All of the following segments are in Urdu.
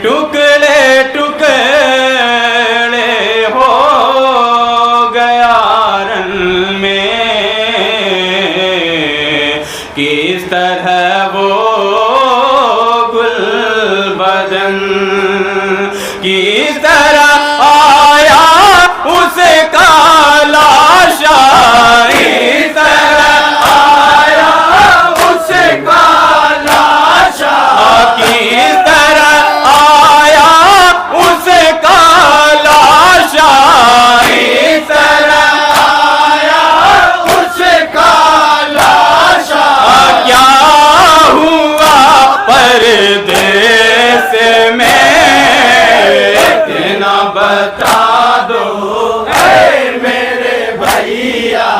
ٹکڑے ٹکڑے ہو گیا رن میں، کس طرح وہ گل بدن کس طرح آیا اس کا لاشا، اس طرح آیا اس کا لاشا، کس طرح آیا اس کا لاشا، اس طرح آیا اس کا لاشا، کیا ہوا پردیس میں اتنا بتا دو اے میرے بھیا،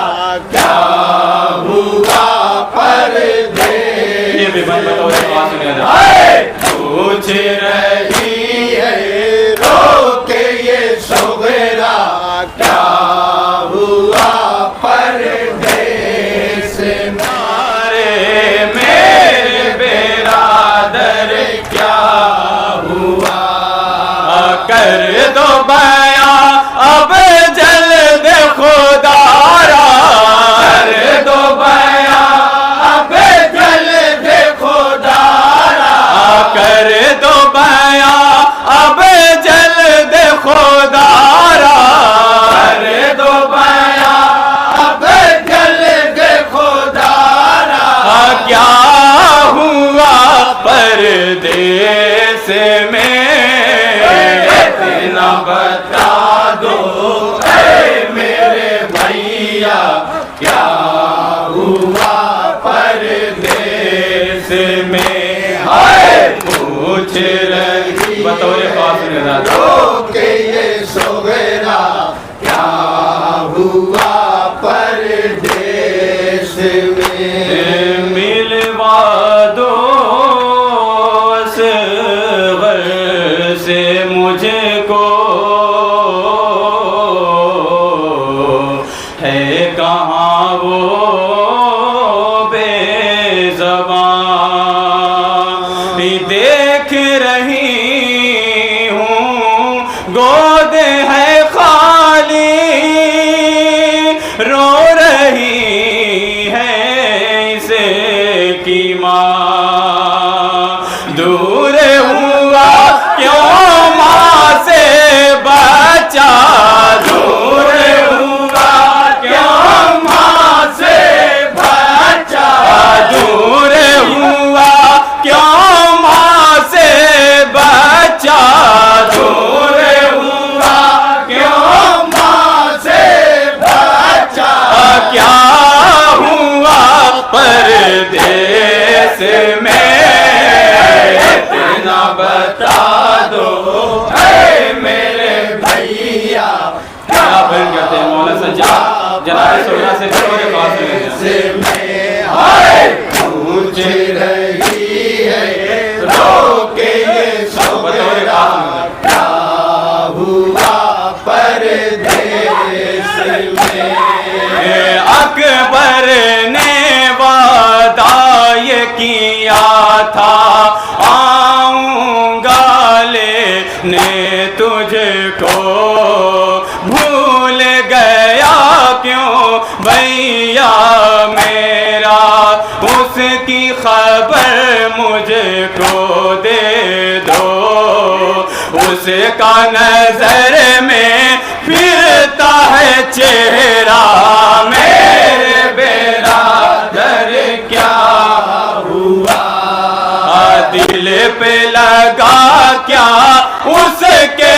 کیا ہوا پردیس، یہ بھی بات بتاؤ پوچھ رہی ہے رو کے یہ صغرا، کیا ہوا پردیس مارے میرے برادر، کیا ہوا کر دو بیاں اب جلد خدا را، کر دو بیاں اب جلد خدا را، کر دو بیاں اب جلد خدا را، کر دو بیاں اب جلد خدا را، کیا ہوا پردیس میں اتنا بتا دو اے میرے بھیا، کیا ہوا پردیس میں، پوچھ رہی بطور خاص رو کے یہ صغرا، کیا ہوا پردیس میں، ملوا دو اصغر سے مجھے کو، ہے کہاں وہ بے زبان، دیکھ رہی ہوں گود ہے خالی، رو رہی ہے اسے کی ماں، دور ہوا کیوں ماں سے بچہ، دور ہوا کیوں ماں سے بچہ، دور ہوا کیوں ماں سے بچہ، دور ہوا کیوں ماں سے بچہ، کیا ہوا پردیس میں اتنا بتا دو اے میرے بھیا، کیا بن کہتے ہیں مولا سجاد جناب سونا سے بطور خاص میں، پوچھ رہی ہے رو کے یہ صغرا، کیا ہوا پردیس میں، اکبر نے وعدہ یہ کیا تھا آؤں گا لینے تجھ کو، بھول گیا کیوں بھیا میرا، اس کی خبر مجھ کو دے دو، اس کا نظر میں پھرتا ہے چہرہ، میرے برادر کیا ہوا، دل پہ لگا کیا اس کے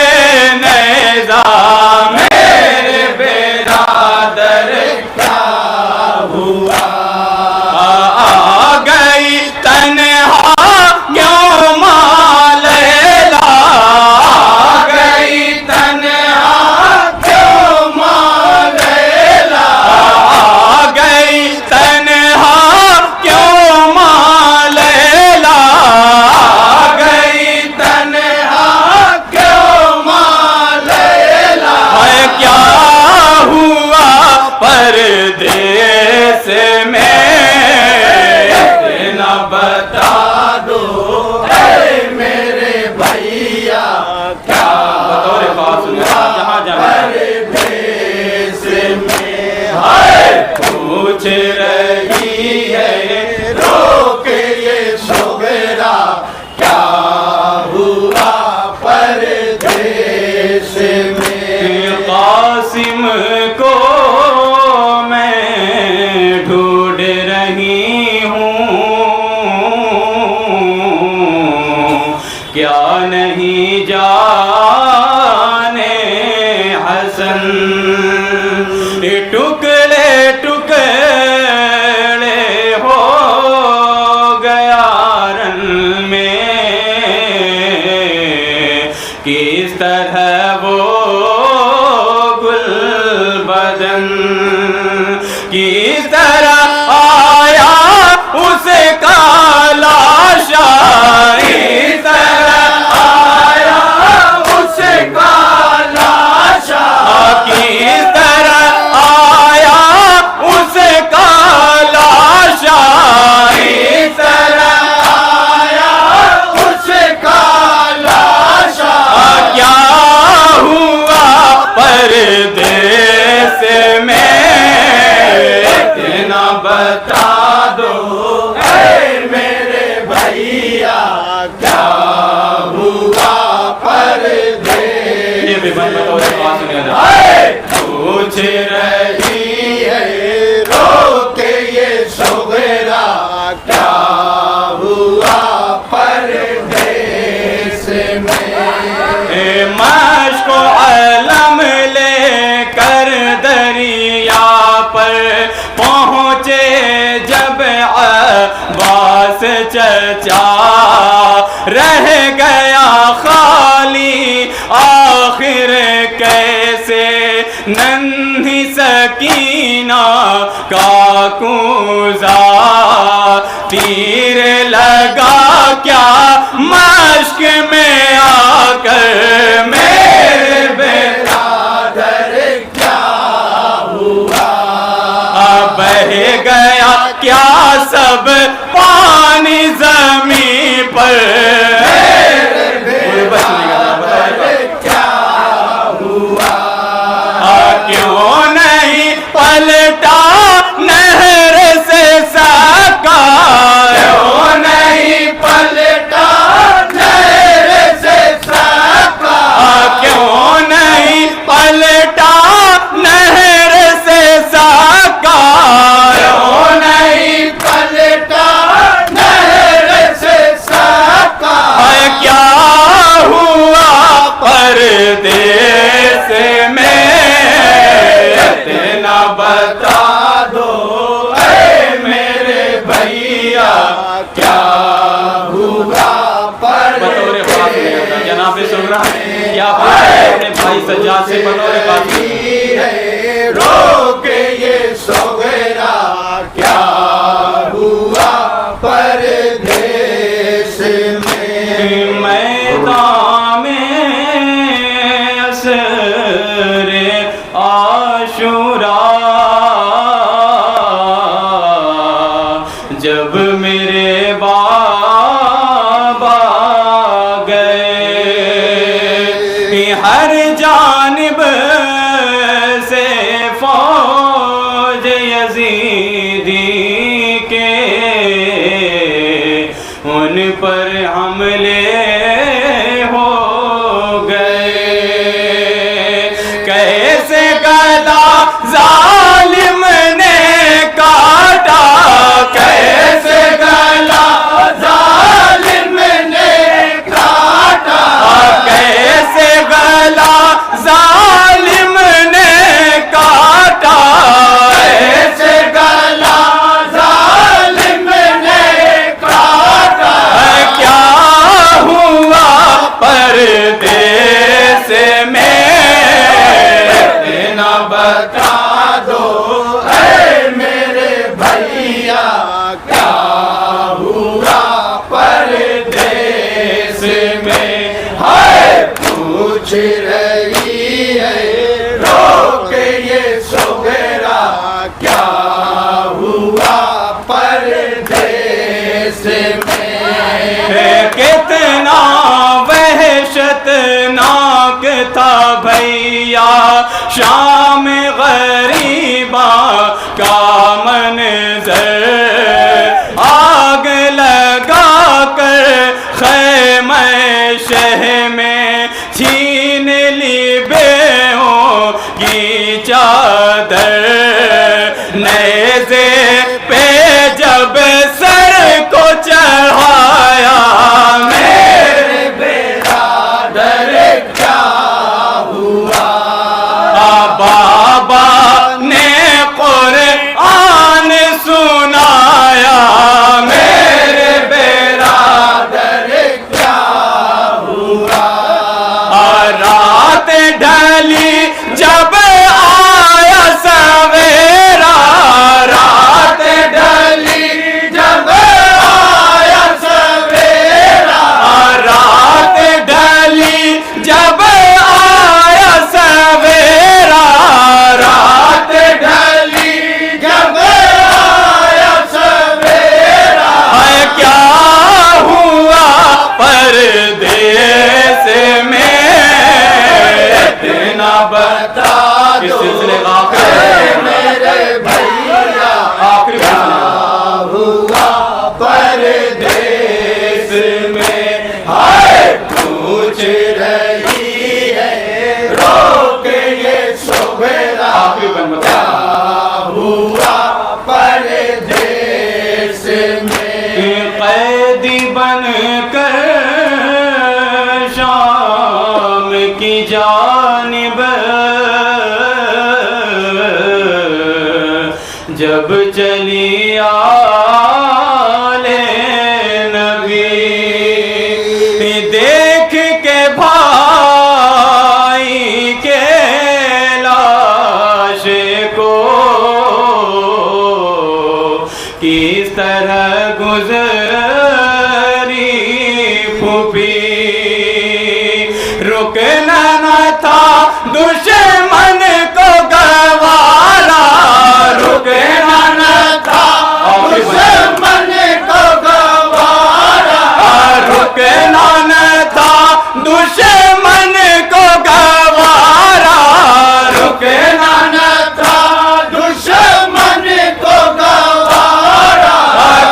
نیزہ، میرے برادر کیا ہوا، آ گئی تنہا کیوں ماں لیلا، آ گئی تنہا کیوں ماں لیلا، آ گئی تنہا کیوں ماں لیلا، آ گئی تنہا کیا نہیں جانے حسن ٹکڑے ٹکڑے ہو گیا رن میں کس طرح وہ گل بدن کس طرح آیا اس کا لاشا اس طرح آیا اس کا لاشا کس طرح آیا اس کا لاشا اس طرح آیا اس کا لاشا کیا ہوا پردیس میں اتنا بتا دو اے میرے بھیا کیا ہوا پردیس یہ بھی بند بتاؤ بات سنیا جا پوچھ رہی ہے رو کے یہ صغرا کیا ہوا پردیس میں مشق و علم لے کر دریا پر پہنچے جب عباس چچا رہ گیا خالی آخر کیسے ننھی سکینہ کا کوزہ تیر لگا کیا مشق میں آ کر میرے برادر کیا ہوا بہ گیا کیا سب پانی زمین پر کیا ہوا کیوں نہیں پلٹا نہر سے سکا کیوں نہیں پلٹا نہر سے سکا کیوں نہیں پلٹا نہر سے سکا کیوں نہیں پلٹا نہر سے سکا کیا ہوا پردیس میں اتنا بتا دو اے میرے بھیا کیا ہوا پردیس جناب سغرا کیا اپنے بھائی سجاد سے بطور باقی رو کے یہ صغرا کیا ہوا پردیس میں میدان میں اسر عاشوراء جب میرے بابا گئے ہر جانب سے فوج یزیدی کے ان پر حملے ہو گئے کیسے گدا ظالم نے کاٹا کیسے گلا ظالم نے کاٹا کیسے گلا ظالم نے کاٹا کیسے گلا ظالم نے کاٹا کیا ہوا پردیس میں اتنا بتا دو اے میرے بھیا کیا ہوا پردیس میں ہائے پوچھ رہی ہے رو کے یہ صغرا کیا ہوا پردیس میں کتنا وحشت ناک تھا بھیا شام غریبا کا منظر آگ لگا کر خیمہ شہ میں چھین لی بیوں کی چادر نیزے پہ جب سر کو چڑھایا میرے بتا اس دو سلسلے کا آخری میرے بھیا آخری کیا ہوا پردیس میں ہائے پوچھ رہی ہے رو کے یہ شوبھرا آخری بن بتا کیا ہوا پردیس میں قیدی بن کر شام کی جانب جب چلی آلِ نبی دیکھ کے بھائی کے لاش کو کس طرح گزری پھوپھی رکنا نہ تھا دشمن کو گوارا رکنا نہ تھا دشمن کو گوارا رکنا نہ تھا دشمن کو گوارا رکنا نہ تھا دشمن کو گوارا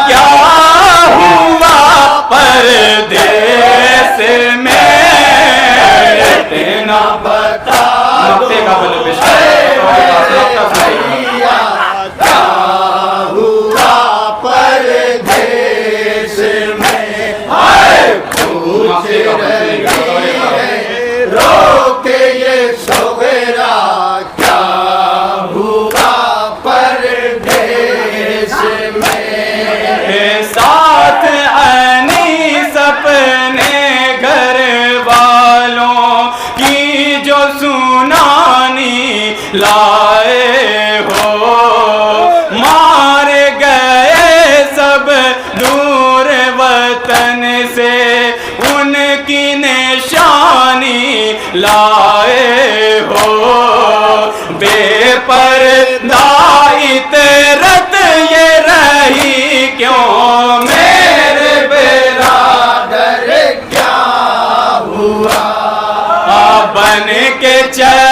کیا ہوا پردیس میں اتنا بتا نقطے کا بل پیش بھیا کیا ہوا پردیس میں ہائے پوچھ رہی ہے رو کے یہ شوبھرا کیا ہوا پردیس میں ساتھ انیس اپنے گھر والوں کی جو سنانی لائے ہو مار گئے سب دور وطن سے ان کی نشانی لائے ہو بے پردہ عطرت یہ رہی کیوں میرے برادر کیا ہوا بن کے چل